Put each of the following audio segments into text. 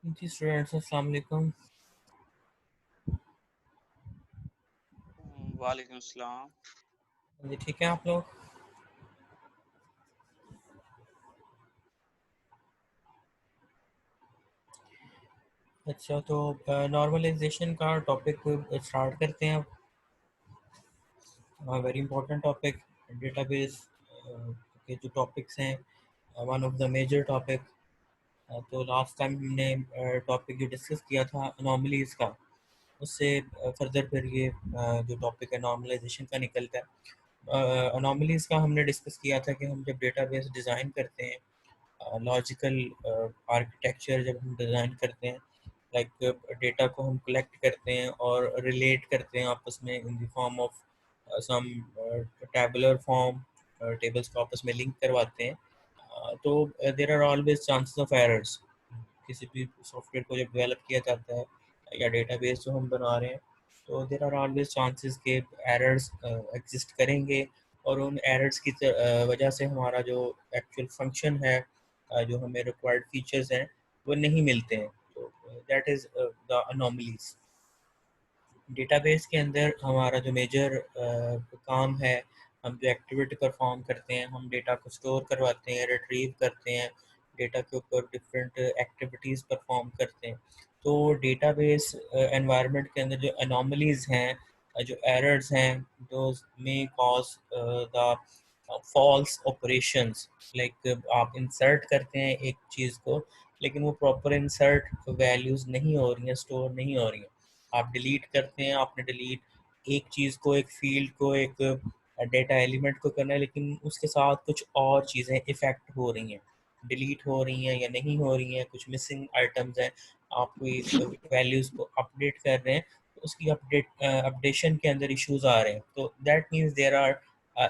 जी students, अस्सलाम वालेकुम। वालेकुम सलाम। जी ठीक है आप लोग। अच्छा, तो नॉर्मलाइजेशन का टॉपिक स्टार्ट करते हैं। वेरी इंपॉर्टेंट टॉपिक, डेटाबेस के जो टॉपिक्स हैं, one of the major topic. तो लास्ट टाइम हमने टॉपिक जो डिस्कस किया था अनोमलीज का, उससे फर्दर फिर ये जो टॉपिक है नॉर्मलाइजेशन का निकलता है। अनोमलीज का हमने डिस्कस किया था कि हम जब डेटाबेस डिज़ाइन करते हैं, लॉजिकल आर्किटेक्चर जब हम डिज़ाइन करते हैं, लाइक डेटा को हम कलेक्ट करते हैं और रिलेट करते हैं आपस में in the form of some tabular form, tables को आपस में लिंक करवाते हैं। तो there are always chances of errors. किसी भी सॉफ्टवेयर को जब डेवलप किया जाता है या डेटाबेस जो हम बना रहे हैं, तो देर आर ऑलवेज चांसेस के एरर्स एग्जिस्ट करेंगे, और उन एरर्स की वजह से हमारा जो एक्चुअल फंक्शन है, जो हमें रिक्वायर्ड फीचर्स हैं, वो नहीं मिलते हैं। तो that is the anomalies. Database के अंदर हमारा जो मेजर काम है, हम जो एक्टिविटी परफॉर्म करते हैं, हम डेटा को स्टोर करवाते हैं, रिट्रीव करते हैं, डेटा के ऊपर डिफरेंट एक्टिविटीज़ परफॉर्म करते हैं। तो डेटाबेस एनवायरनमेंट के अंदर जो अनोमलीज हैं, जो एरर्स हैं, though may cause the false operations. Like आप इंसर्ट करते हैं एक चीज़ को, लेकिन वो प्रॉपर इंसर्ट वैल्यूज़ नहीं हो रही हैं, स्टोर नहीं हो रही हैं। आप डिलीट करते हैं, आपने डिलीट एक चीज़ को, एक फील्ड को, एक डेटा एलिमेंट को करना है, लेकिन उसके साथ कुछ और चीज़ें इफ़ेक्ट हो रही हैं, डिलीट हो रही हैं या नहीं हो रही हैं, कुछ मिसिंग आइटम्स हैं। आप कोई वैल्यूज़ को अपडेट कर रहे हैं, तो उसकी अपडेशन के अंदर इश्यूज आ रहे हैं। तो that means there are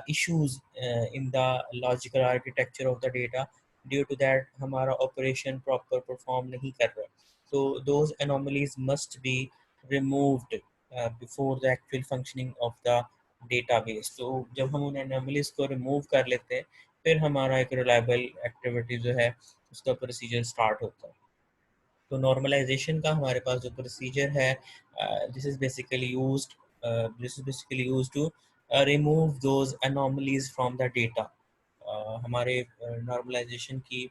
issues in the logical architecture of the data. Due to that हमारा ऑपरेशन प्रॉपर परफॉर्म नहीं कर रहा है। So those anomalies must be removed before the actual functioning of the database. तो जब हम उन anomalies को remove कर लेते हैं, फिर हमारा एक reliable activity जो है उसका प्रोसीजर स्टार्ट होता है। तो नॉर्मलाइजेशन का हमारे पास जो प्रोसीजर है, this is basically used to remove those anomalies from the data. हमारे नॉर्मलाइजेशन की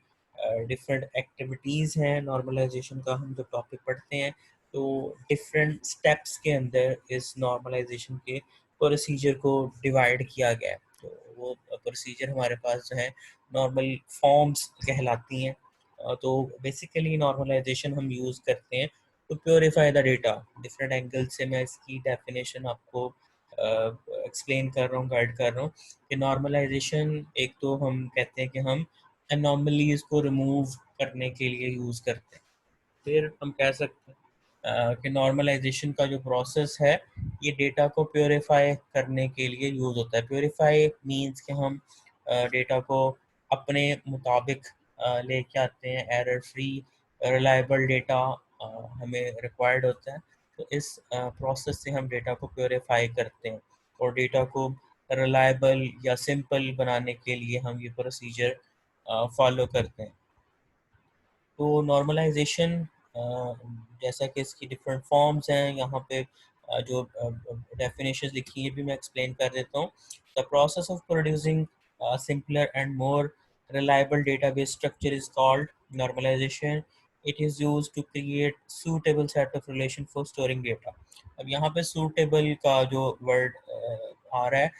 डिफरेंट एक्टिविटीज़ हैं। नॉर्मलाइजेशन का हम जब टॉपिक पढ़ते हैं, तो डिफरेंट स्टेप्स के अंदर इस नॉर्मलाइजेशन के प्रोसीजर को डिवाइड किया गया है। तो वो प्रोसीजर हमारे पास जो है नॉर्मल फॉर्म्स कहलाती हैं। तो बेसिकली नॉर्मलाइजेशन हम यूज़ करते हैं to purify the data. Different angle से मैं इसकी डेफिनेशन आपको एक्सप्लेन कर रहा हूँ, गाइड कर रहा हूँ कि नॉर्मलाइजेशन, एक तो हम कहते हैं कि हम एनॉमलीज को रिमूव करने के लिए यूज़ करते हैं। फिर हम कह सकते हैं कि नॉर्मलाइजेशन का जो प्रोसेस है, ये डेटा को प्योरीफाई करने के लिए यूज़ होता है। प्योरीफाई मीन्स कि हम डेटा को अपने मुताबिक लेके आते हैं, एरर फ्री रिलायबल डेटा हमें रिक्वायर्ड होता है। तो इस प्रोसेस से हम डेटा को प्योरीफाई करते हैं, और डेटा को रिलायबल या सिंपल बनाने के लिए हम ये प्रोसीजर फॉलो करते हैं। तो नॉर्मलाइजेशन, जैसा कि इसकी डिफरेंट फॉर्म्स हैं, यहाँ पे जो डेफिनेशंस लिखी हैं भी मैं एक्सप्लेन कर देता हूँ। The process of producing simpler and more reliable database structure is called normalization. It is used to create suitable set of relation for storing data. अब यहाँ पे suitable का जो word आ रहा है,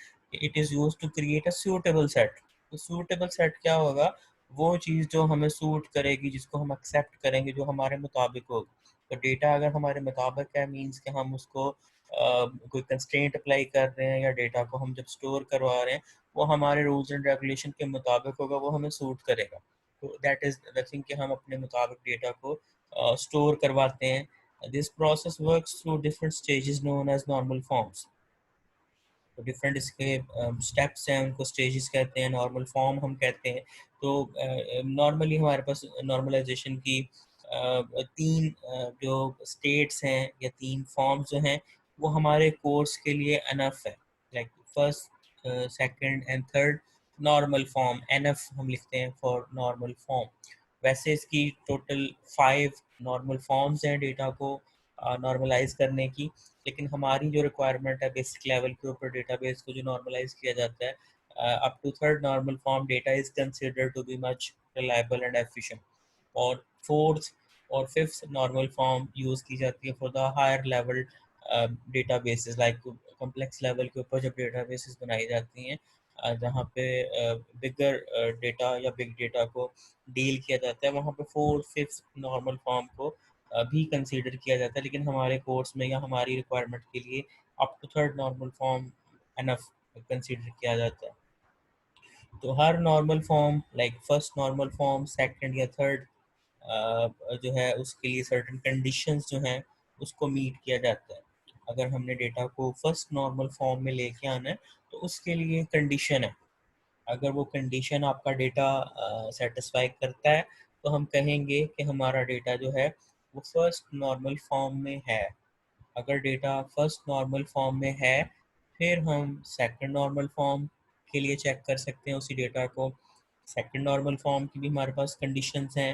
it is used to create a suitable set. तो suitable set क्या होगा? वो चीज़ जो हमें सूट करेगी, जिसको हम एक्सेप्ट करेंगे, जो हमारे मुताबिक होगी। तो डेटा अगर हमारे मुताबिक है, मीन्स कि हम उसको कोई कंस्ट्रेंट अप्लाई कर रहे हैं, या डेटा को हम जब स्टोर करवा रहे हैं, वो हमारे रूल्स एंड रेगुलेशन के मुताबिक होगा, वो हमें सूट करेगा। तो दैट इज़ द थिंग कि हम अपने मुताबिक डेटा को स्टोर करवाते हैं। This process works through different stages known as normal forms. तो डिफरेंट इसके स्टेप्स हैं, उनको स्टेजेस कहते हैं, नॉर्मल फॉर्म हम कहते हैं। तो नॉर्मली हमारे पास नॉर्मलाइजेशन की तीन जो स्टेट्स हैं या तीन फॉर्म्स जो हैं, वो हमारे कोर्स के लिए अनफ है। Like first, second and third normal form, enough हम लिखते हैं फॉर नॉर्मल फॉर्म। वैसे इसकी टोटल 5 नॉर्मल फॉर्म्स हैं डेटा को नॉर्मलाइज करने की, लेकिन हमारी जो रिक्वायरमेंट है बेसिक लेवल के ऊपर डेटाबेस को जो नॉर्मलाइज किया जाता है up to third normal form data is considered to be much reliable and efficient, और फोर्थ और फिफ्थ नॉर्मल फॉर्म यूज़ की जाती है for the higher level databases, like complex level के ऊपर जब डेटाबेसेस बनाई जाती हैं जहाँ पे बिगर डेटा या बिग डेटा को डील किया जाता है, वहाँ पे फोर्थ फिफ्थ नॉर्मल फॉर्म को भी कंसीडर किया जाता है, लेकिन हमारे कोर्स में या हमारी रिक्वायरमेंट के लिए up to third normal form enough consider किया जाता है। तो हर normal form like first normal form, second या थर्ड जो है उसके लिए सर्टेन कंडीशंस जो हैं उसको मीट किया जाता है। अगर हमने डेटा को फर्स्ट नॉर्मल फॉर्म में लेके आना है तो उसके लिए कंडीशन है, अगर वो कंडीशन आपका डेटा सेटिस्फाई करता है तो हम कहेंगे कि हमारा डेटा जो है वो फर्स्ट नॉर्मल फॉर्म में है। अगर डेटा फर्स्ट नॉर्मल फॉर्म में है फिर हम सेकंड नॉर्मल फॉर्म के लिए चेक कर सकते हैं उसी डेटा को। सेकंड नॉर्मल फॉर्म की भी हमारे पास कंडीशंस हैं।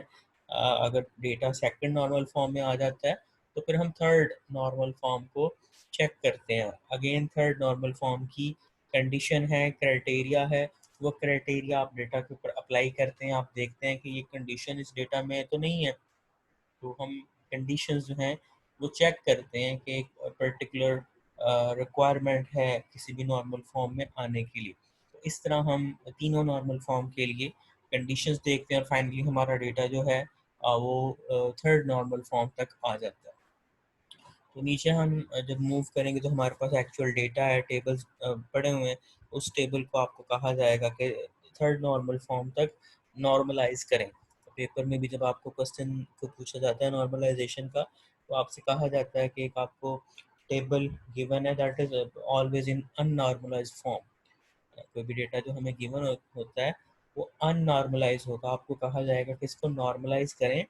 अगर डेटा सेकंड नॉर्मल फॉर्म में आ जाता है तो फिर हम थर्ड नॉर्मल फॉर्म को चेक करते हैं। अगेन थर्ड नॉर्मल फॉर्म की कंडीशन है, क्राइटेरिया है, वो क्राइटेरिया आप डेटा के ऊपर अप्लाई करते हैं, आप देखते हैं कि ये कंडीशन इस डेटा में तो नहीं है, तो हम कंडीशंस जो हैं वो चेक करते हैं कि एक पर्टिकुलर रिक्वायरमेंट है किसी भी नॉर्मल फॉर्म में आने के लिए। तो इस तरह हम तीनों नॉर्मल फॉर्म के लिए कंडीशंस देखते हैं और फाइनली हमारा डेटा जो है वो थर्ड नॉर्मल फॉर्म तक आ जाता है। तो नीचे हम जब मूव करेंगे तो हमारे पास एक्चुअल डेटा है, टेबल्स पड़े हुए हैं, उस टेबल को आपको कहा जाएगा कि थर्ड नॉर्मल फॉर्म तक नॉर्मलाइज करें। तो पेपर में भी जब आपको क्वेश्चन को पूछा जाता है नॉर्मलाइजेशन का तो आपसे कहा जाता है कि एक आपको टेबल गिवन है that is always in unnormalised form. कोई भी डेटा जो हमें गिवन होता है वो अननॉर्मलाइज होगा, आपको कहा जाएगा कि इसको नॉर्मलाइज करें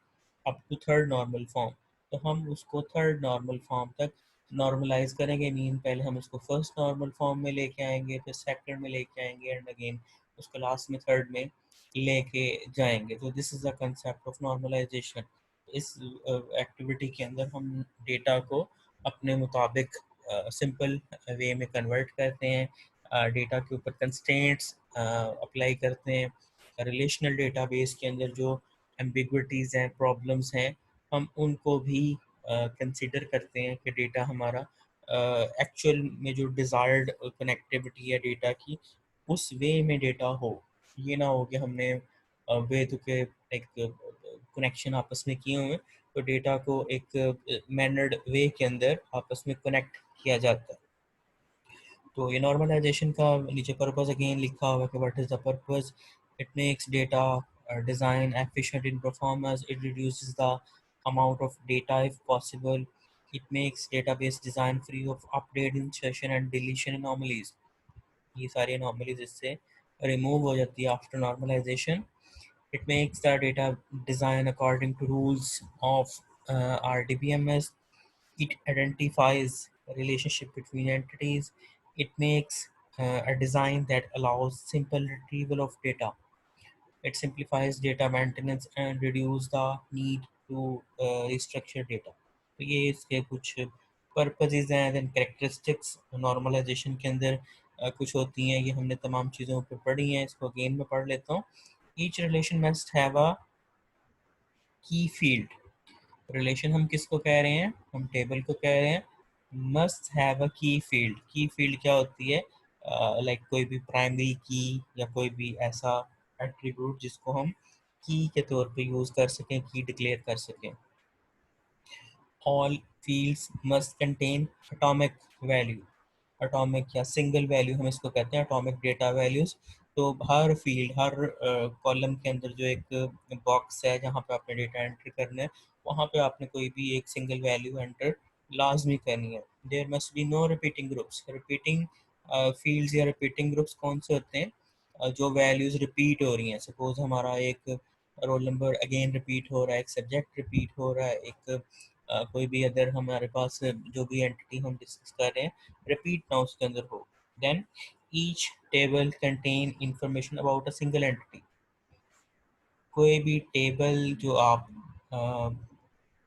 up to third normal form. तो हम उसको थर्ड नॉर्मल फॉर्म तक नॉर्मलाइज करेंगे, मीन पहले हम उसको फर्स्ट नॉर्मल फॉर्म में लेके आएंगे, फिर सेकंड में लेके आएंगे एंड अगेन उसको लास्ट में थर्ड में लेके जाएंगे। तो this is the concept of normalisation. इस एक्टिविटी के अंदर हम डेटा को अपने मुताबिक सिंपल वे में कन्वर्ट करते हैं, डेटा के ऊपर कंस्ट्रेंट्स अप्लाई करते हैं, रिलेशनल डेटाबेस के अंदर जो एम्बिग्विटीज़ हैं, प्रॉब्लम्स हैं, हम उनको भी कंसिडर करते हैं कि डेटा हमारा एक्चुअल में जो डिज़ायर्ड कनेक्टिविटी है डेटा की उस वे में डेटा हो। ये ना हो कि हमने बेतुके एक कनेक्शन आपस में किए हुए, तो डेटा को एक मैनर्ड वे के अंदर आपस में कनेक्ट किया जाता है। तो ये नॉर्मलाइजेशन का नीचे पर्पस अगेन लिखा हुआ है कि what is the purpose. It makes data design efficient in performance, it reduces the amount of data if possible, it makes database design free of update insertion and deletion anomalies। ये सारी anomalies इससे remove हो जाती है after normalization। it makes the data design according to rules of RDBMS, it identifies a relationship between entities, it makes a design that allows simple retrieval of data, it simplifies data maintenance and reduce the need to restructure data। तो ये इसके कुछ purposes हैं। Then characteristics normalisation के अंदर कुछ होती हैं, ये हमने तमाम चीज़ों पे पढ़ी हैं, इसको अगेन में पढ़ लेता हूँ। Each relation must have a की फील्ड। रिलेशन हम किसको कह रहे हैं, हम टेबल को कह रहे हैं। मस्ट हैव अ की फील्ड, की फील्ड क्या होती है, लाइक कोई भी प्राइमरी की या कोई भी ऐसा एट्रीब्यूट जिसको हम की के तौर पे यूज़ कर सकें, की डिक्लेयर कर सकें। All fields must contain atomic value, atomic या सिंगल वैल्यू हम इसको कहते हैं, एटॉमिक डेटा वैल्यूज़। तो हर फील्ड, हर कॉलम के अंदर जो एक बॉक्स है जहाँ पे आपने डेटा एंट्री करना है, वहाँ पे आपने कोई भी एक सिंगल वैल्यू एंटर लाजमी करनी है। There must be no repeating groups. Repeating fields या रिपीटिंग ग्रुप्स कौन से होते हैं, जो वैल्यूज़ रिपीट हो रही हैं। सपोज हमारा एक रोल नंबर अगेन रिपीट हो रहा है, एक सब्जेक्ट रिपीट हो रहा है, एक कोई भी अदर हमारे पास जो भी एंटिटी हम डिस्कस कर रहे हैं रिपीट ना उसके अंदर हो। Then each table contain information about a single entity. कोई भी टेबल जो आप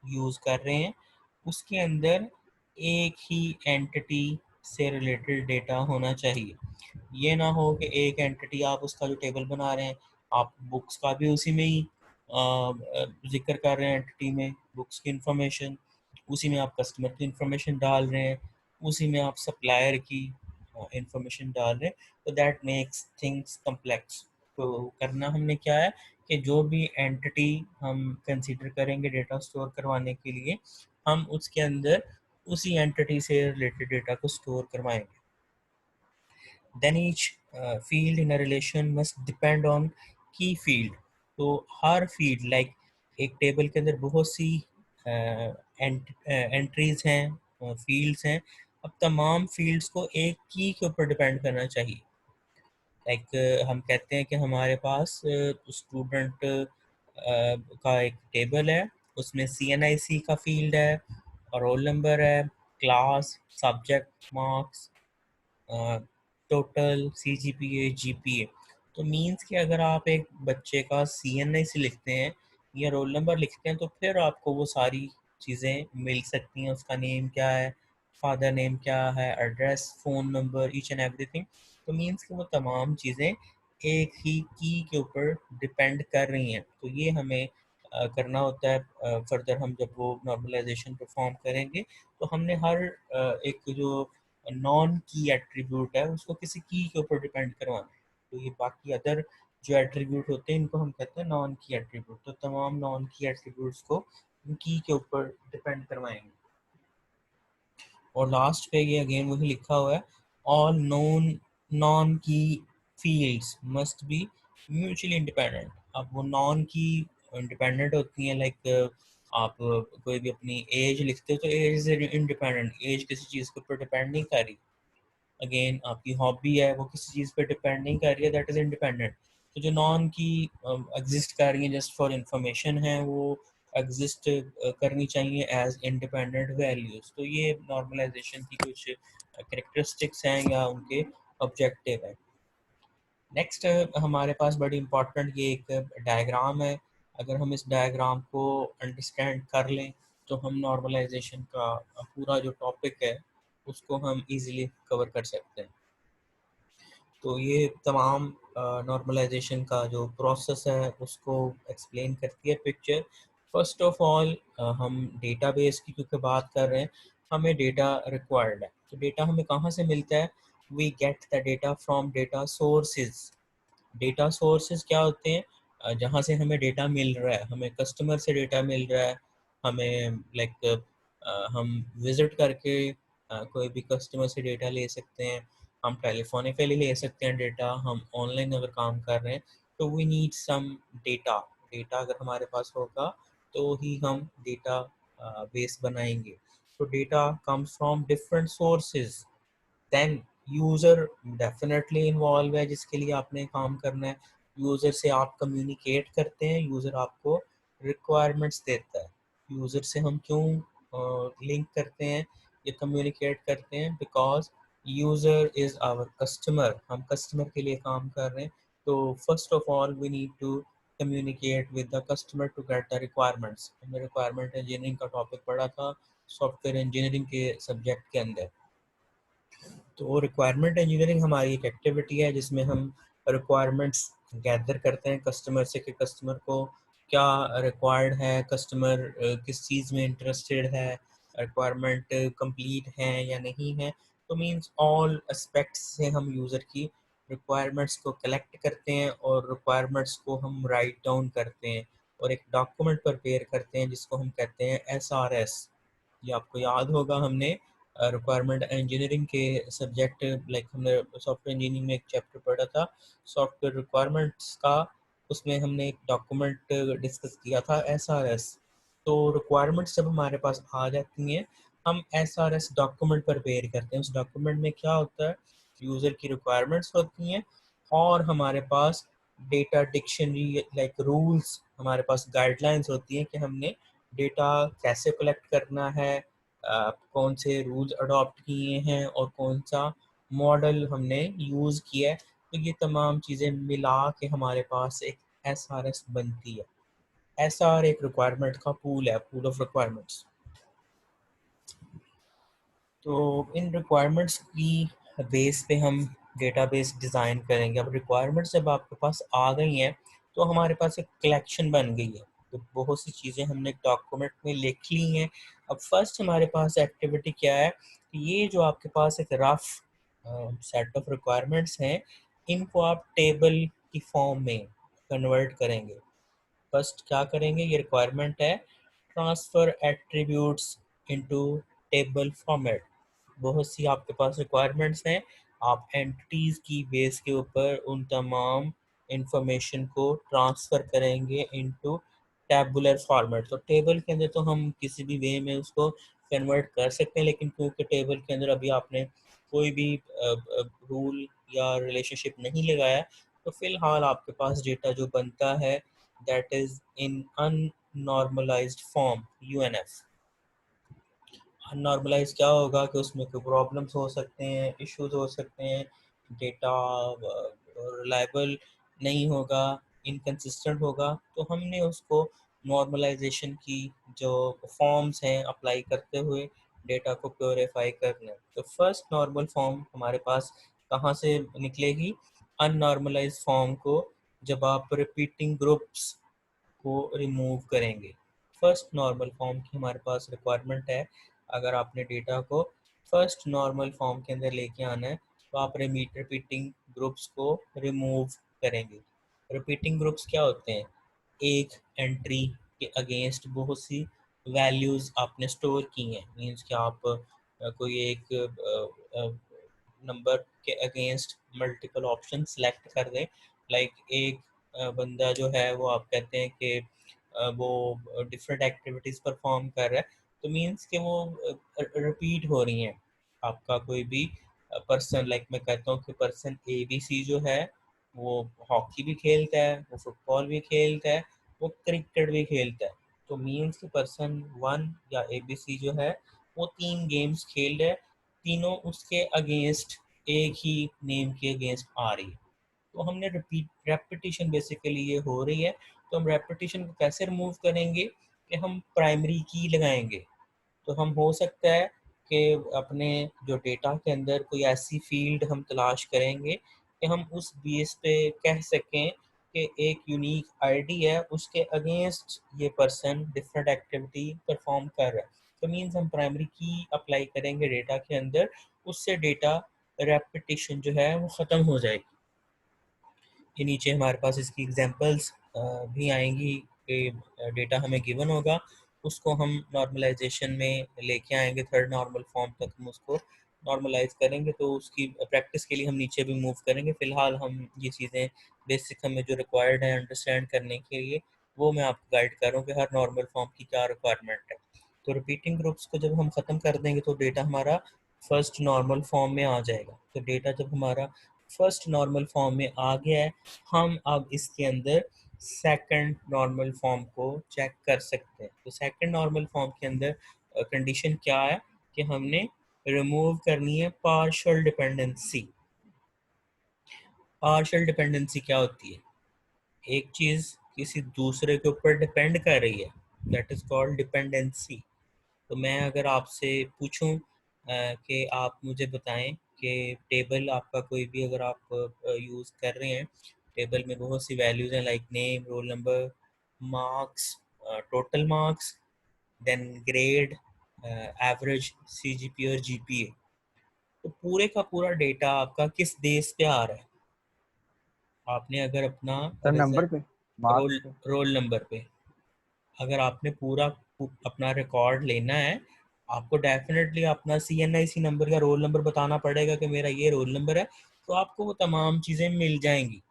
यूज़ कर रहे हैं उसके अंदर एक ही एंटिटी से रिलेटेड डेटा होना चाहिए। ये ना हो कि एक एंटिटी आप उसका जो टेबल बना रहे हैं, आप बुक्स का भी उसी में ही ज़िक्र कर रहे हैं एंटिटी में, बुक्स की इंफॉर्मेशन, उसी में आप कस्टमर की इंफॉर्मेशन डाल रहे हैं, उसी में आप सप्लायर की इंफॉर्मेशन डाल रहे हैं, तो दैट मेक्स थिंग्स कम्प्लेक्स। तो करना हमने क्या है कि जो भी एंटिटी हम कंसीडर करेंगे डेटा स्टोर करवाने के लिए, हम उसके अंदर उसी एंटिटी से रिलेटेड डेटा को स्टोर करवाएंगे। Then each field in a relation must depend on key field. तो हर फील्ड लाइक एक टेबल के अंदर बहुत सी एंट्रीज हैं, फील्ड्स हैं, अब तमाम फील्ड्स को एक की के ऊपर डिपेंड करना चाहिए। लाइक हम कहते हैं कि हमारे पास स्टूडेंट का एक टेबल है, उसमें CNIC का फील्ड है, रोल नंबर है, class, subject, marks, total, CGPA, GPA। तो मीन्स कि अगर आप एक बच्चे का CNIC लिखते हैं या रोल नंबर लिखते हैं तो फिर आपको वो सारी चीज़ें मिल सकती हैं, उसका नेम क्या है, फादर नेम क्या है, address, phone number, each and everything. तो मीन्स कि वो तमाम चीज़ें एक ही की के ऊपर डिपेंड कर रही हैं। तो ये हमें करना होता है। फर्दर हम जब वो नॉर्मलाइजेशन परफॉर्म करेंगे तो हमने हर एक जो नॉन की एट्रीब्यूट है उसको किसी की के ऊपर डिपेंड करवाना है। तो ये बाकी अदर जो एट्रीब्यूट होते हैं इनको हम कहते हैं नॉन की एट्रीब्यूट। तो तमाम नॉन की एट्रीब्यूट्स को की के ऊपर डिपेंड करवाएंगे। और लास्ट पे ये अगेन वही लिखा हुआ है, ऑल नॉन की fields must be mutually independent. अब वो नॉन की इंडिपेंडेंट होती हैं, लाइक आप कोई भी अपनी एज लिखते हो तो एज इज इंडिपेंडेंट, एज किसी चीज़ के ऊपर डिपेंड नहीं कर रही। अगेन आपकी हॉबी है वो किसी चीज़ पे डिपेंड नहीं कर रही है, दैट इज़ इंडिपेंडेंट। तो जो नॉन की एग्जिस्ट कर रही है जस्ट फॉर इंफॉर्मेशन है, वो एग्जिस्ट करनी चाहिए एज इंडिपेंडेंट वैल्यूज़। तो ये नॉर्मलाइजेशन की कुछ करेक्टरिस्टिक्स हैं या उनके ऑब्जेक्टिव हैं। नेक्स्ट हमारे पास बड़ी इंपॉर्टेंट ये एक डायग्राम है। अगर हम इस डायग्राम को अंडरस्टैंड कर लें तो हम नॉर्मलाइजेशन का पूरा जो टॉपिक है उसको हम इजीली कवर कर सकते हैं। तो ये तमाम नॉर्मलाइजेशन का जो प्रोसेस है उसको एक्सप्लेन करती है पिक्चर। फर्स्ट ऑफ ऑल हम डेटाबेस की क्योंकि बात कर रहे हैं, हमें डेटा रिक्वायर्ड है। तो डेटा हमें कहाँ से मिलता है? We get the data from data sources. Data sources क्या होते हैं? जहाँ से हमें डेटा मिल रहा है, हमें कस्टमर से डेटा मिल रहा है, हमें लाइक हम विजिट करके कोई भी कस्टमर से डेटा ले सकते हैं, हम टेलीफोनिकली ले सकते हैं डेटा, हम ऑनलाइन अगर काम कर रहे हैं तो we need some data. Data अगर हमारे पास होगा तो ही हम डेटा बेस बनाएंगे। तो data comes from different sources. Then user definitely involve है जिसके लिए आपने काम करना है। यूज़र से आप कम्युनिकेट करते हैं, यूज़र आपको रिक्वायरमेंट्स देता है। यूज़र से हम क्यों लिंक करते हैं या कम्युनिकेट करते हैं? Because user is our customer, हम कस्टमर के लिए काम कर रहे हैं। तो first of all we need to communicate with the customer to get the requirements. हमने रिक्वायरमेंट इंजीनियरिंग का टॉपिक पढ़ा था सॉफ्टवेयर इंजीनियरिंग के सब्जेक्ट के अंदर। तो रिक्वायरमेंट इंजीनियरिंग हमारी एक एक्टिविटी है जिसमें हम रिक्वायरमेंट्स गैदर करते हैं कस्टमर से कि कस्टमर को क्या रिक्वायर्ड है, कस्टमर किस चीज़ में इंटरेस्टेड है, रिक्वायरमेंट कंप्लीट है या नहीं है। तो मींस ऑल एस्पेक्ट्स से हम यूज़र की रिक्वायरमेंट्स को कलेक्ट करते हैं और रिक्वायरमेंट्स को हम राइट डाउन करते हैं और एक डॉक्यूमेंट प्रिपेयर करते हैं जिसको हम कहते हैं SRS। ये आपको याद होगा, हमने रिक्वायरमेंट इंजीनियरिंग के सब्जेक्ट लाइक हमने सॉफ्टवेयर इंजीनियरिंग में एक चैप्टर पढ़ा था सॉफ्टवेयर रिक्वायरमेंट्स का, उसमें हमने एक डॉक्यूमेंट डिस्कस किया था SRS। तो रिक्वायरमेंट्स जब हमारे पास आ जाती हैं हम SRS डॉक्यूमेंट प्रिपेयर करते हैं। उस डॉक्यूमेंट में क्या होता है? यूज़र की रिक्वायरमेंट्स होती हैं और हमारे पास डेटा डिक्शनरी लाइक रूल्स, हमारे पास गाइडलाइंस होती हैं कि हमने डेटा कैसे कलेक्ट करना है, कौन से रूल्स अडॉप्ट किए हैं और कौन सा मॉडल हमने यूज़ किया है। तो ये तमाम चीज़ें मिला के हमारे पास एक SRS बनती है। SR एक रिक्वायरमेंट का पूल है, पूल ऑफ रिक्वायरमेंट्स। तो इन रिक्वायरमेंट्स की बेस पे हम डेटाबेस डिज़ाइन करेंगे। अब रिक्वायरमेंट्स जब आपके पास आ गई हैं तो हमारे पास एक कलेक्शन बन गई है, तो बहुत सी चीज़ें हमने एक डॉक्यूमेंट में लिख ली हैं। अब फर्स्ट हमारे पास एक्टिविटी क्या है, ये जो आपके पास एक रफ सेट ऑफ रिक्वायरमेंट्स हैं, इनको आप टेबल की फॉर्म में कन्वर्ट करेंगे। फर्स्ट क्या करेंगे, ये रिक्वायरमेंट है transfer attributes into table format. बहुत सी आपके पास रिक्वायरमेंट्स हैं, आप एंटिटीज़ की बेस के ऊपर उन तमाम इंफॉर्मेशन को ट्रांसफ़र करेंगे इनटू टैबुलर फॉर्मेट। तो टेबल के अंदर तो हम किसी भी वे में उसको कन्वर्ट कर सकते हैं, लेकिन क्योंकि टेबल के अंदर अभी आपने कोई भी रूल या रिलेशनशिप नहीं लगाया, तो फ़िलहाल आपके पास डेटा जो बनता है that is in unnormalized form, UNF। अननॉर्मलाइज क्या होगा कि उसमें कोई प्रॉब्लम्स हो सकते हैं, इश्यूज हो सकते हैं, डेटा रिलायबल नहीं होगा, इनकंसिस्टेंट होगा। तो हमने उसको नॉर्मलाइजेशन की जो फॉर्म्स हैं अप्लाई करते हुए डेटा को प्योरीफाई करना है। तो फर्स्ट नॉर्मल फॉर्म हमारे पास कहाँ से निकलेगी, अननॉर्मलाइज फॉर्म को जब आप रिपीटिंग ग्रुप्स को रिमूव करेंगे। फर्स्ट नॉर्मल फॉर्म की हमारे पास रिक्वायरमेंट है। अगर आपने डेटा को फर्स्ट नॉर्मल फॉर्म के अंदर लेके आना है तो आप रिपीटिंग ग्रुप्स को रिमूव करेंगे। रिपीटिंग ग्रुप्स क्या होते हैं, एक एंट्री के अगेंस्ट बहुत सी वैल्यूज़ आपने स्टोर की हैं। मीन्स कि आप कोई एक नंबर के अगेंस्ट मल्टीपल ऑप्शन सेलेक्ट कर दें। लाइक एक बंदा जो है वो आप कहते हैं कि वो डिफरेंट एक्टिविटीज़ परफॉर्म कर रहा है, तो मीन्स कि वो रिपीट हो रही हैं। आपका कोई भी पर्सन, लाइक मैं कहता हूँ कि पर्सन ABC जो है वो हॉकी भी खेलता है, वो फुटबॉल भी खेलता है, वो क्रिकेट भी खेलता है। तो मीन्स कि पर्सन 1 या ABC जो है वो 3 गेम्स खेल रहा है, तीनों उसके अगेंस्ट एक ही नेम के अगेंस्ट आ रही है। तो हमने रेपिटेशन बेसिकली ये हो रही है। तो हम रेपिटेशन को कैसे रिमूव करेंगे कि हम प्राइमरी की लगाएंगे। तो हम हो सकता है कि अपने जो डेटा के अंदर कोई ऐसी फील्ड हम तलाश करेंगे कि हम उस बेस पे कह सकें कि एक यूनिक आईडी है, उसके अगेंस्ट ये पर्सन डिफरेंट एक्टिविटी परफॉर्म कर रहा है। तो मीन्स हम प्राइमरी की अप्लाई करेंगे डेटा के अंदर, उससे डेटा रेपिटेशन जो है वो ख़त्म हो जाएगी। ये नीचे हमारे पास इसकी एग्जांपल्स भी आएंगी कि डेटा हमें गिवन होगा, उसको हम नॉर्मलाइजेशन में लेके आएंगे, थर्ड नॉर्मल फॉर्म तक हम उसको नॉर्मलाइज करेंगे। तो उसकी प्रैक्टिस के लिए हम नीचे भी मूव करेंगे। फ़िलहाल हम ये चीज़ें बेसिक हमें जो रिक्वायर्ड है अंडरस्टैंड करने के लिए, वो मैं आपको गाइड कर रहा हूँ कि हर नॉर्मल फॉर्म की क्या रिक्वायरमेंट है। तो रिपीटिंग ग्रुप्स को जब हम ख़त्म कर देंगे तो डेटा हमारा फर्स्ट नॉर्मल फॉर्म में आ जाएगा। तो डेटा जब हमारा फर्स्ट नॉर्मल फॉर्म में आ गया है, हम अब इसके अंदर सेकंड नॉर्मल फॉर्म को चेक कर सकते हैं। तो सेकंड नॉर्मल फॉर्म के अंदर कंडीशन क्या है कि हमने रिमूव करनी है पार्शियल डिपेंडेंसी। पार्शियल डिपेंडेंसी क्या होती है, एक चीज़ किसी दूसरे के ऊपर डिपेंड कर रही है, दैट इज़ कॉल्ड डिपेंडेंसी। तो मैं अगर आपसे पूछूं कि आप मुझे बताएं कि टेबल आपका कोई भी अगर आप यूज़ कर रहे हैं, टेबल में बहुत सी वैल्यूज़ हैं like name, roll number, marks, total marks, then grade, average, CGP और GPA। तो पूरे का पूरा डेटा आपका किस बेस पे आ रहा है, आपने अगर अपना सर नंबर रिजल्ट पे, मार्क्स रोल पे। रोल नंबर पे, अगर आपने पूरा अपना रिकॉर्ड लेना है, आपको डेफिनेटली अपना CNIC नंबर या रोल नंबर बताना पड़ेगा कि मेरा ये रोल नंबर है, तो आपको वो तमाम चीज़ें मिल जाएंगी।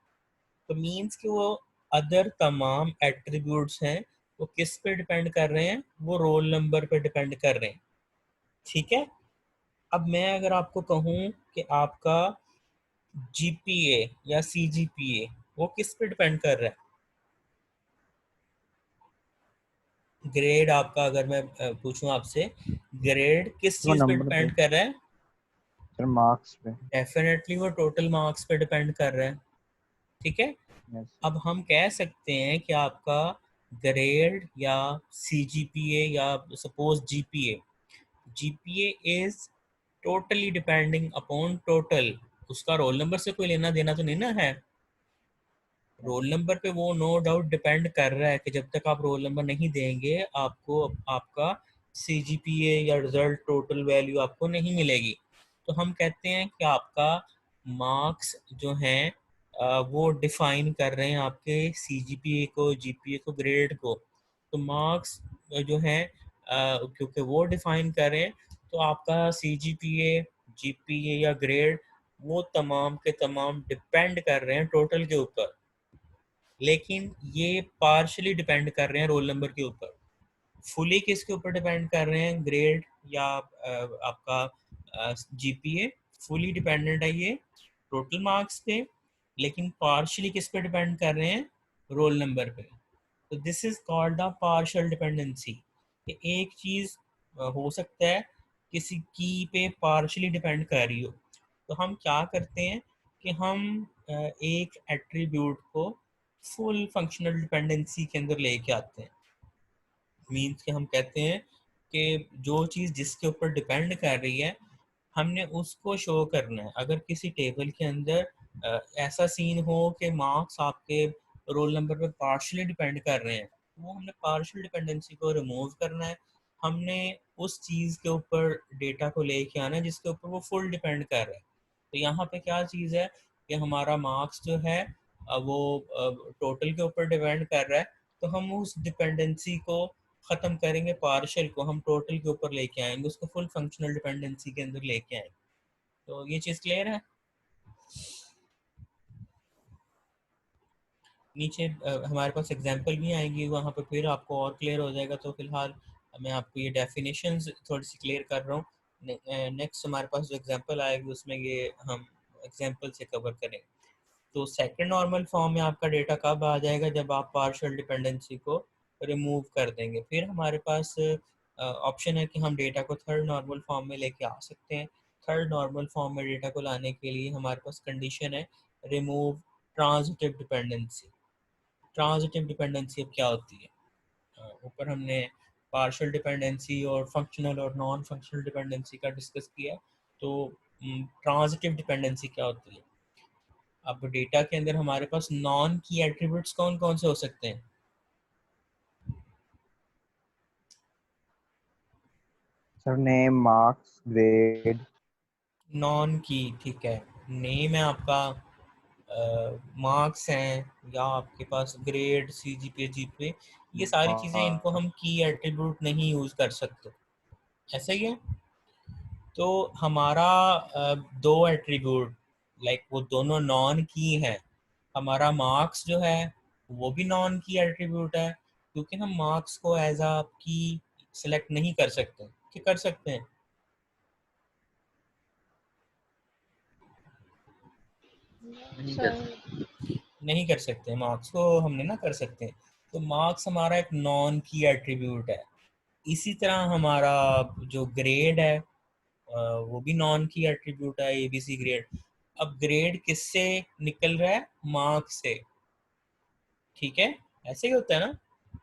तो मीन्स कि वो अदर तमाम एट्रीब्यूट्स हैं, वो किस पे डिपेंड कर रहे हैं, वो रोल नंबर पे डिपेंड कर रहे हैं। ठीक है। अब मैं अगर आपको कहूँ कि आपका GPA या CGPA वो किस पे डिपेंड कर रहा है, ग्रेड आपका अगर मैं पूछूं आपसे, ग्रेड किस वो चीज़ पे नंबर पे। डिपेंड कर रहा है, सर मार्क्स पे। डेफिनेटली वो टोटल मार्क्स पे डिपेंड कर रहा है। ठीक है। Yes. अब हम कह सकते हैं कि आपका ग्रेड या CGPA या suppose GPA, GPA is totally depending upon total, उसका रोल नंबर से कोई लेना देना तो नहीं ना है। Yes. रोल नंबर पे वो नो डाउट डिपेंड कर रहा है कि जब तक आप रोल नंबर नहीं देंगे आपको आपका CGPA या रिजल्ट टोटल वैल्यू आपको नहीं मिलेगी। तो हम कहते हैं कि आपका मार्क्स जो हैं वो डिफाइन कर रहे हैं आपके CGPA को, GPA को, ग्रेड को। तो मार्क्स जो हैं क्योंकि वो डिफाइन कर रहे हैं, तो आपका CGPA, GPA या ग्रेड वो तमाम के तमाम डिपेंड कर रहे हैं टोटल के ऊपर, लेकिन ये पार्शली डिपेंड कर रहे हैं रोल नंबर के ऊपर। फुली किसके ऊपर डिपेंड कर रहे हैं, ग्रेड या आपका GPA फुली डिपेंडेंट है ये टोटल मार्क्स पे, लेकिन पार्शली किस पे डिपेंड कर रहे हैं, रोल नंबर पे। तो this is called the partial dependency, कि एक चीज हो सकता है किसी की पे पार्शली डिपेंड कर रही हो। तो हम क्या करते हैं कि हम एक एट्रीब्यूट को फुल फंक्शनल डिपेंडेंसी के अंदर लेके आते हैं। मीन्स कि हम कहते हैं कि जो चीज़ जिसके ऊपर डिपेंड कर रही है हमने उसको शो करना है। अगर किसी टेबल के अंदर ऐसा सीन हो कि मार्क्स आपके रोल नंबर पे पार्शली डिपेंड कर रहे हैं, वो हमने पार्शियल डिपेंडेंसी को रिमूव करना है। हमने उस चीज़ के ऊपर डेटा को लेके आना है जिसके ऊपर वो फुल डिपेंड कर रहा है। तो यहाँ पे क्या चीज़ है कि हमारा मार्क्स जो है वो टोटल के ऊपर डिपेंड कर रहा है। तो हम उस डिपेंडेंसी को ख़त्म करेंगे, पार्शियल को हम टोटल के ऊपर लेके आएंगे, उसको फुल फंक्शनल डिपेंडेंसी के अंदर लेके आएंगे। तो ये चीज़ क्लियर है। नीचे हमारे पास एग्जांपल भी आएंगी, वहाँ पे फिर आपको और क्लियर हो जाएगा। तो फिलहाल मैं आपको ये डेफिनेशंस थोड़ी सी क्लियर कर रहा हूँ। नेक्स्ट हमारे पास जो एग्जांपल आएगी उसमें ये हम एग्जांपल से कवर करेंगे। तो सेकंड नॉर्मल फॉर्म में आपका डेटा कब आ जाएगा, जब आप पार्शियल डिपेंडेंसी को रिमूव कर देंगे। फिर हमारे पास ऑप्शन है कि हम डेटा को थर्ड नॉर्मल फॉर्म में लेके आ सकते हैं। थर्ड नॉर्मल फॉर्म में डेटा को लाने के लिए हमारे पास कंडीशन है remove transitive dependency. Transitive dependency अब क्या होती है, ऊपर हमने पार्शियल डिपेंडेंसी और फंक्शनल और नॉन फंक्शनल डिपेंडेंसी का डिस्कस किया। तो ट्रांजिटिव डिपेंडेंसी क्या होती है। अब डेटा के अंदर हमारे पास नॉन की एट्रीब्यूट्स कौन कौन से हो सकते हैं। Sir, name, marks, grade. Non की, ठीक है, नेम है आपका, मार्क्स हैं, या आपके पास ग्रेड, CGPA, GPA, ये सारी चीज़ें, इनको हम Marks. की एट्रीब्यूट नहीं यूज़ कर सकते। ऐसा ही है। तो हमारा दो एट्रीब्यूट, लाइक वो दोनों नॉन की हैं। हमारा मार्क्स जो है वो भी नॉन की एट्रीब्यूट है, क्योंकि हम मार्क्स को एज अ की सिलेक्ट नहीं कर सकते, कि कर सकते हैं, नहीं कर सकते। नहीं कर सकते, मार्क्स को हमने ना कर सकते। तो मार्क्स हमारा एक नॉन की एट्रीब्यूट है। इसी तरह हमारा जो ग्रेड है वो भी नॉन की एट्रीब्यूट है, ABC ग्रेड। अब ग्रेड किससे निकल रहा है, मार्क्स से, ठीक है। ऐसे ही होता है ना,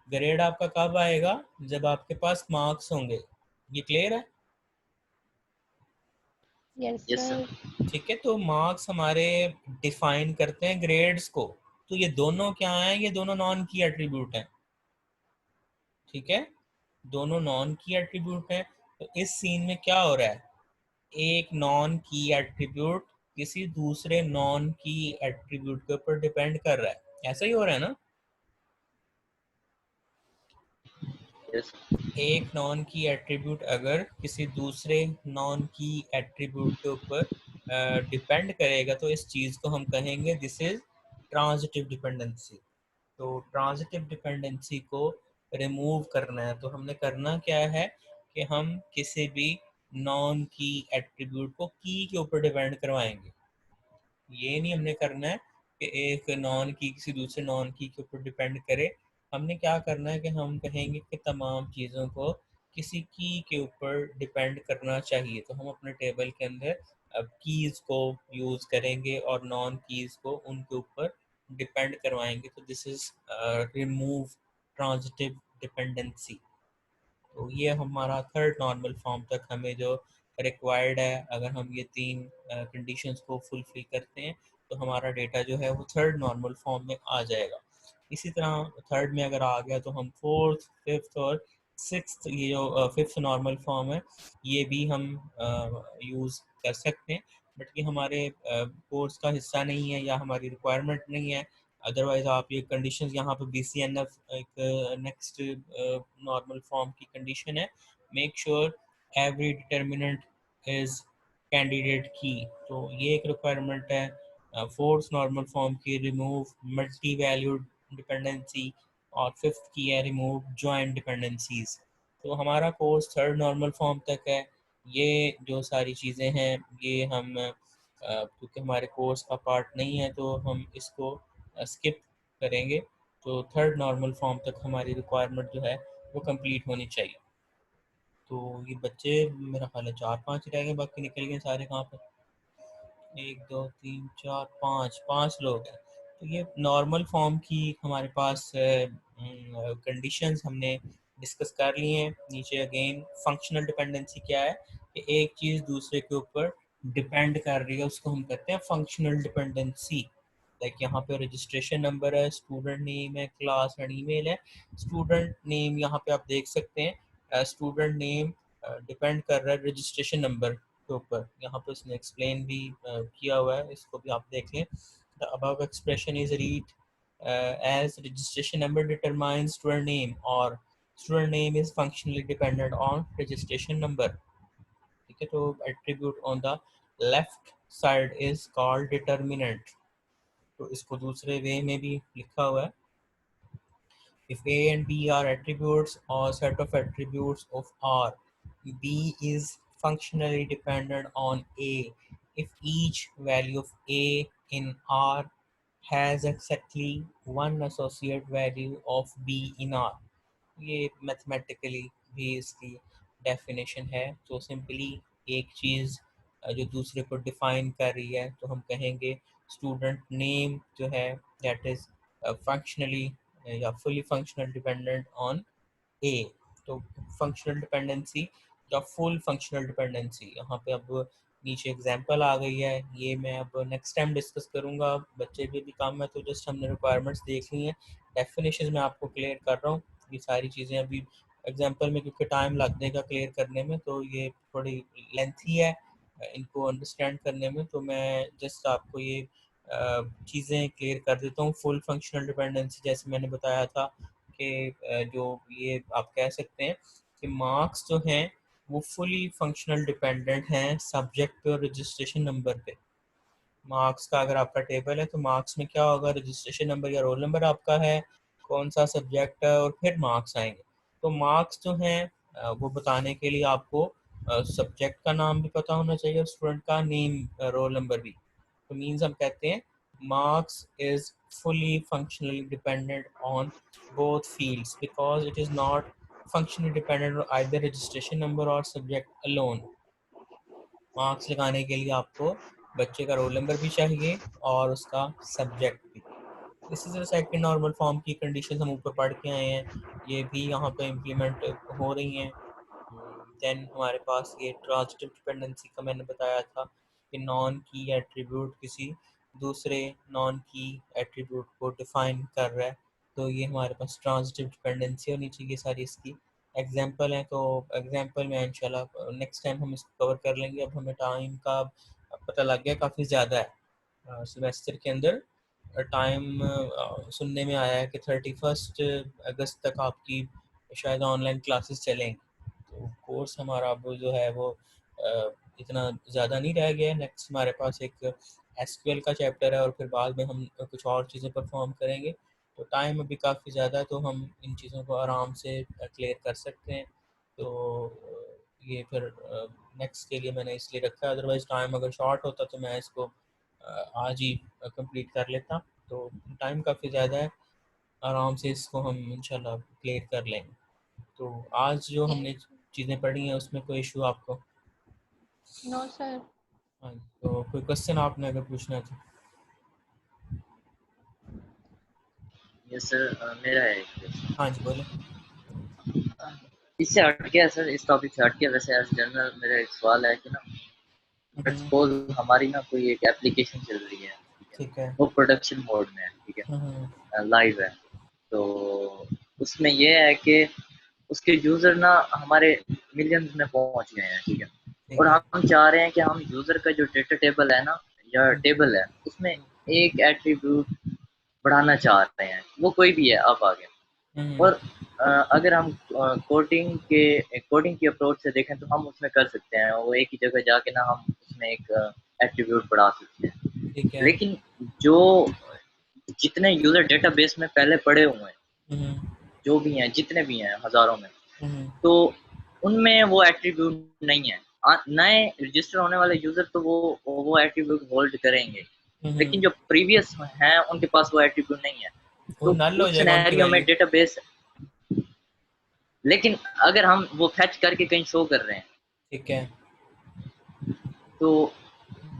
ग्रेड आपका कब आएगा, जब आपके पास मार्क्स होंगे। ये क्लियर है। Yes, yes sir. सर। ठीक है, तो मार्क्स हमारे डिफाइन करते हैं ग्रेड्स को। तो ये दोनों क्या हैं, ये दोनों नॉन की एट्रीब्यूट हैं, ठीक है, दोनों नॉन की एट्रीब्यूट हैं। तो इस सीन में क्या हो रहा है, एक नॉन की एट्रीब्यूट किसी दूसरे नॉन की एट्रीब्यूट के ऊपर डिपेंड कर रहा है। ऐसा ही हो रहा है ना। यस एक नॉन की एट्रीब्यूट अगर किसी दूसरे नॉन की एट्रीब्यूट के ऊपर डिपेंड करेगा तो इस चीज़ को हम कहेंगे दिस इज ट्रांजिटिव डिपेंडेंसी। तो ट्रांजिटिव डिपेंडेंसी को रिमूव करना है, तो हमने करना क्या है कि हम किसी भी नॉन की एट्रीब्यूट को की के ऊपर डिपेंड करवाएंगे। ये नहीं हमने करना है कि एक नॉन की किसी दूसरे नॉन की के ऊपर डिपेंड करे। हमने क्या करना है कि हम कहेंगे कि तमाम चीज़ों को किसी की के ऊपर डिपेंड करना चाहिए। तो हम अपने टेबल के अंदर अब कीज़ को यूज़ करेंगे और नॉन कीज़ को उनके ऊपर डिपेंड करवाएंगे तो this is remove transitive dependency. तो ये हमारा थर्ड नॉर्मल फॉर्म तक हमें जो रिक्वायर्ड है, अगर हम ये तीन कंडीशंस को फुलफिल करते हैं तो हमारा डेटा जो है वो थर्ड नॉर्मल फॉर्म में आ जाएगा। इसी तरह थर्ड में अगर आ गया तो हम फोर्थ, फिफ्थ और सिक्स्थ, ये जो फिफ्थ नॉर्मल फॉर्म है ये भी हम यूज़ कर सकते हैं, बट ये हमारे कोर्स का हिस्सा नहीं है या हमारी रिक्वायरमेंट नहीं है। अदरवाइज आप ये कंडीशंस यहाँ पे BCNF एक नेक्स्ट नॉर्मल फॉर्म की कंडीशन है, make sure every determinant is candidate की, तो ये एक रिक्वायरमेंट है फोर्थ नॉर्मल फॉर्म की, रिमूव मल्टी वैल्यूड डिपेंडेंसी, और फिफ्थ की है रिमूव जॉइंट डिपेंडेंसीज। तो हमारा कोर्स थर्ड नॉर्मल फॉर्म तक है। ये जो सारी चीज़ें हैं ये हम क्योंकि हमारे कोर्स का पार्ट नहीं है तो हम इसको स्किप करेंगे। तो थर्ड नॉर्मल फॉर्म तक हमारी रिक्वायरमेंट जो है वो कंप्लीट होनी चाहिए। तो ये बच्चे मेरा ख्याल है 4-5 रह गए, बाकी निकल गए सारे कहाँ पर, 1 2 3 4 5 लोग हैं। तो ये नॉर्मल फॉर्म की हमारे पास कंडीशंस हमने डिस्कस कर ली हैं। नीचे अगेन फंक्शनल डिपेंडेंसी क्या है कि एक चीज़ दूसरे के ऊपर डिपेंड कर रही है, उसको हम कहते हैं फंक्शनल डिपेंडेंसी। लाइक यहाँ पे रजिस्ट्रेशन नंबर है, स्टूडेंट नेम है, क्लास एंड ईमेल है। स्टूडेंट नेम यहाँ पे आप देख सकते हैं, स्टूडेंट नेम डिपेंड कर रहा है रजिस्ट्रेशन नंबर के ऊपर। यहाँ पे उसने एक्सप्लेन भी किया हुआ है, इसको भी आप देख लें। The above expression is read as registration number determines student name, और student name is functionally dependent on registration number। ठीक है, तो attribute on the left side is called determinant। तो इसको दूसरे वे में भी लिखा हुआ है, if A and B are attributes or set of attributes of R, B is functionally dependent on A if each value of A in R has exactly one associate value of B in R। ये mathematically भी इसकी definition है। तो simply एक चीज़ जो दूसरे को define कर रही है तो हम कहेंगे स्टूडेंट नेम जो है दैट इज़ फंक्शनली या फुली फंक्शनल डिपेंडेंट ऑन ए। तो फंक्शनल डिपेंडेंसी या फुल फंक्शनल डिपेंडेंसी, यहाँ पे अब नीचे एग्जांपल आ गई है, ये मैं अब नेक्स्ट टाइम डिस्कस करूँगा। बच्चे भी काम है तो जस्ट हमने रिक्वायरमेंट्स देख ली हैं, डेफिनेशन मैं आपको क्लियर कर रहा हूँ। ये सारी चीज़ें अभी एग्जांपल में क्योंकि टाइम लग देगा क्लियर करने में, तो ये थोड़ी लेंथी है इनको अंडरस्टैंड करने में, तो मैं जस्ट आपको ये चीज़ें क्लियर कर देता हूँ। फुल फंक्शनल डिपेंडेंसी जैसे मैंने बताया था कि जो ये आप कह सकते हैं कि मार्क्स जो हैं वो फुली फंक्शनल डिपेंडेंट हैं सब्जेक्ट पे और रजिस्ट्रेशन नंबर पे। मार्क्स का अगर आपका टेबल है तो मार्क्स में क्या होगा, रजिस्ट्रेशन नंबर या रोल नंबर आपका है, कौन सा सब्जेक्ट है, और फिर मार्क्स आएंगे। तो मार्क्स जो हैं वो बताने के लिए आपको सब्जेक्ट का नाम भी पता होना चाहिए और स्टूडेंट का नेम, रोल नंबर भी। तो मीन्स हम कहते हैं marks is fully functionally dependent on both fields because it is not functionally dependent on either registration number or subject alone। Marks लगाने के लिए आपको बच्चे का रोल नंबर भी चाहिए और उसका सब्जेक्ट भी। इसी तरह सेकंड नॉर्मल फॉर्म की कंडीशन हम ऊपर पढ़ के आए हैं, ये भी यहाँ पे इम्प्लीमेंट हो रही हैं। देन हमारे पास ये ट्रांजिटिव डिपेंडेंसी का मैंने बताया था कि नॉन की एट्रीब्यूट किसी दूसरे नॉन की एट्रीब्यूट को डिफाइन कर रहा है, तो ये हमारे पास ट्रांजिटिव डिपेंडेंसी होनी चाहिए। सारी इसकी एग्जांपल हैं, तो एग्जांपल में इंशाल्लाह नेक्स्ट टाइम हम इसको कवर कर लेंगे। अब हमें टाइम का पता लग गया काफ़ी ज़्यादा है सेमेस्टर के अंदर। टाइम सुनने में आया है कि 31 अगस्त तक आपकी शायद ऑनलाइन क्लासेस चलेंगी। तो कोर्स हमारा अब जो है वो इतना ज़्यादा नहीं रह गया है। नेक्स्ट हमारे पास एक एसक्यूएल का चैप्टर है और फिर बाद में हम कुछ और चीज़ें परफॉर्म करेंगे। तो टाइम अभी काफ़ी ज़्यादा है तो हम इन चीज़ों को आराम से क्लियर कर सकते हैं। तो ये फिर नेक्स्ट के लिए मैंने इसलिए रखा है, अदरवाइज़ टाइम अगर शॉर्ट होता तो मैं इसको आज ही कंप्लीट कर लेता। तो टाइम काफ़ी ज़्यादा है, आराम से इसको हम इंशाल्लाह क्लियर कर लेंगे। तो आज जो हमने चीज़ें पढ़ी हैं उसमें कोई इशू आपको? No sir. हाँ, तो कोई क्वेश्चन आपने अगर पूछना है तो यस सर, मेरा है एक question। हाँ जी बोले। इससे हट के सर, इस टॉपिक से हट के वैसे एज जनरल मेरा एक सवाल है कि ना, सपोज हमारी ना कोई एक एप्लीकेशन चल रही है, ठीक है। वो प्रोडक्शन मोड में है, ठीक है, लाइव है, तो उसमें ये है कि उसके यूजर ना हमारे मिलियंस में पहुंच गए हैं, ठीक है, ठीक और है। हम चाह रहे हैं कि हम यूजर का जो डेटा टेबल है ना, या टेबल है, उसमें एक एट्रीब्यूट बढ़ाना चाह रहे हैं, वो कोई भी है आप आगे। और अगर हम कोडिंग की अप्रोच से देखें तो हम उसमें कर सकते हैं, वो एक ही जगह जाके ना हम उसमें एक एट्रीब्यूट बढ़ा सकते हैं। ठीक है। लेकिन जो जितने यूजर डेटाबेस में पहले पड़े हुए हैं, जो भी हैं, जितने भी हैं हजारों में, तो उनमें वो एट्रीब्यूट नहीं है। नए रजिस्टर होने वाले यूजर तो वो एट्रीब्यूट होल्ड करेंगे, लेकिन जो प्रीवियस हैं उनके पास वो एट्रीब्यूट नहीं है। वो तो नल हो उस जाएगा उनकी सिनेरियो में वैल्यू। डेटाबेस, लेकिन अगर हम वो फैच करके कहीं शो कर रहे हैं, ठीक है। तो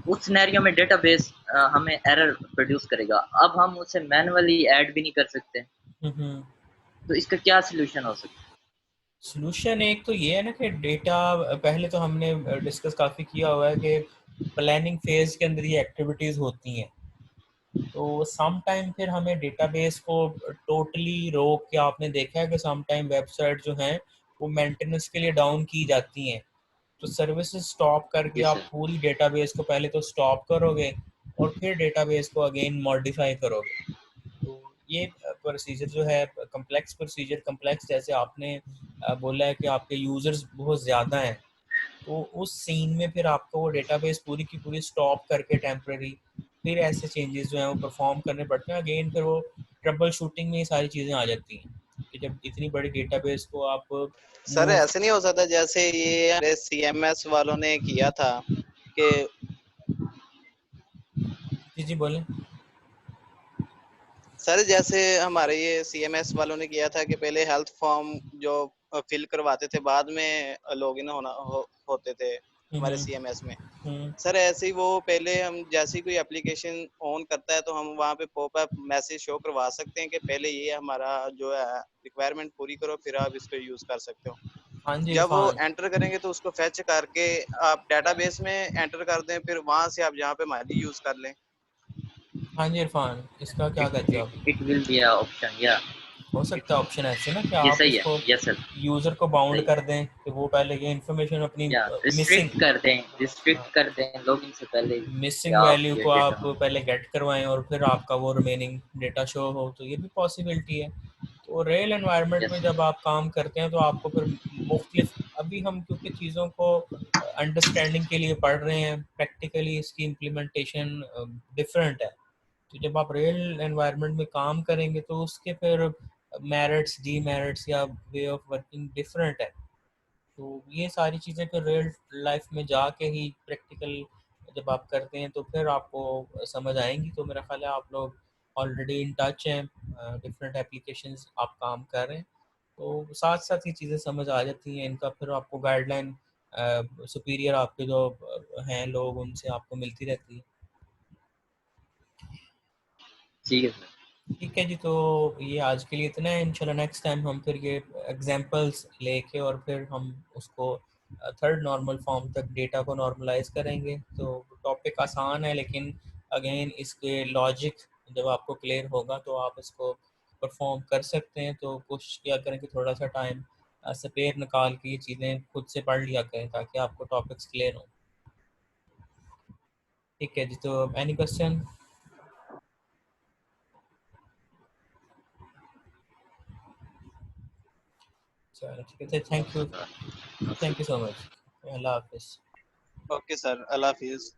उस सिनेरियो में डेटाबेस हमें एरर प्रोड्यूस करेगा। अब हम उसे मैन्युअली ऐड भी नहीं कर सकते, तो इसका क्या सलूशन हो सकता है? सोल्यूशन एक तो ये है ना कि डेटा, पहले तो हमने डिस्कस काफ़ी किया हुआ है कि प्लानिंग फेज के अंदर ये एक्टिविटीज़ होती हैं, तो सम टाइम फिर हमें डेटाबेस को टोटली रोक के, आपने देखा है कि सम टाइम वेबसाइट जो हैं वो मेंटेनेंस के लिए डाउन की जाती हैं, तो सर्विसेज स्टॉप करके जी आप सर। पूरी डेटाबेस को पहले तो स्टॉप करोगे और फिर डेटाबेस को अगेन मॉडिफाई करोगे। तो ये प्रोसीजर जो है कम्प्लेक्स प्रोसीजर, कम्प्लेक्स जैसे आपने बोला है कि आपके यूज़र्स बहुत ज़्यादा हैं, तो उस सीन में फिर आपको वो डेटाबेस पूरी की पूरी स्टॉप करके टेम्परेरी फिर ऐसे चेंजेस जो हैं वो परफॉर्म करने पड़ते हैं। अगेन फिर वो ट्रबल शूटिंग में ये सारी चीज़ें आ जाती हैं कि जब इतनी बड़ी डेटाबेस को आप सर मूव। ऐसे नहीं हो सकता जैसे ये सीएमएस वालों ने किया था कि जी जी बोलें। सर जैसे हमारे ये सीएमएस वालों ने किया था कि पहले हेल्थ फॉर्म जो फिल करवाते थे, बाद में लॉगिन होते थे हमारे हम्म सीएमएस में। हम्म सर ऐसे ही वो पहले हम जैसे ही कोई एप्लीकेशन ऑन करता है तो हम वहाँ पे पॉपअप मैसेज शो करवा सकते हैं कि पहले ये हमारा जो है रिक्वायरमेंट पूरी करो, फिर आप इसको यूज कर सकते हो। हाँ जी जब वो इरफान। एंटर करेंगे तो उसको फेच करके आप डेटाबेस में एंटर कर दें, फिर वहां से आप जहाँ पे मर्जी यूज कर लें। हाँ जी इरफान, इसका क्या कहते हो आप? इट विल बी ऑप्शन, या हो सकता है ऑप्शन ऐसे ना कि ये आप सही है, उसको यस सर, यूज़र को बाउंड सही, कर दें कि वो पहले ये इन्फॉर्मेशन अपनी या मिसिंग रिस्ट्रिक्ट कर दें लॉगिन से पहले कि मिसिंग आप वैल्यू ये को आप डेटा। पहले गेट करवाएं और फिर आपका वो रिमेनिंग डेटा शो हो, तो ये भी पॉसिबिलिटी है। तो रियल एनवायरनमेंट में यस जब आप काम करते हैं तो आपको फिर मुख्तलिफ, अभी हम क्योंकि चीज़ों को अंडरस्टैंडिंग के लिए पढ़ रहे हैं, प्रैक्टिकली इसकी इम्प्लीमेंटेशन डिफरेंट है। तो जब आप रियल एनवायरनमेंट में काम करेंगे तो उसके फिर मेरिट्स डीमेरिट्स या वे ऑफ वर्किंग डिफरेंट है। तो ये सारी चीज़ें फिर रियल लाइफ में जाके ही प्रैक्टिकल जब आप करते हैं तो फिर आपको समझ आएंगी। तो मेरा ख्याल है आप लोग ऑलरेडी इन टच हैं, डिफरेंट एप्लीकेशंस आप काम कर रहे हैं, तो साथ साथ ये चीज़ें समझ आ जाती हैं। इनका फिर आपको गाइडलाइन सुपीरियर आपके जो हैं लोग, उनसे आपको मिलती रहती है। ठीक है सर। ठीक है जी, तो ये आज के लिए इतना है। इंशाल्लाह नेक्स्ट टाइम हम फिर ये एग्जांपल्स लेके और फिर हम उसको थर्ड नॉर्मल फॉर्म तक डेटा को नॉर्मलाइज करेंगे। तो टॉपिक आसान है, लेकिन अगेन इसके लॉजिक जब आपको क्लियर होगा तो आप इसको परफॉर्म कर सकते हैं। तो कोशिश किया करें कि थोड़ा सा टाइम स्पेयर निकाल के ये चीज़ें खुद से पढ़ लिया करें ताकि आपको टॉपिक्स क्लियर हों। ठीक है जी, तो एनी क्वेश्चन? चलो ठीक है, thank you, no sir. Thank you so much. अल्लाह हाफिज़। ओके सर, अल्लाह हाफिज।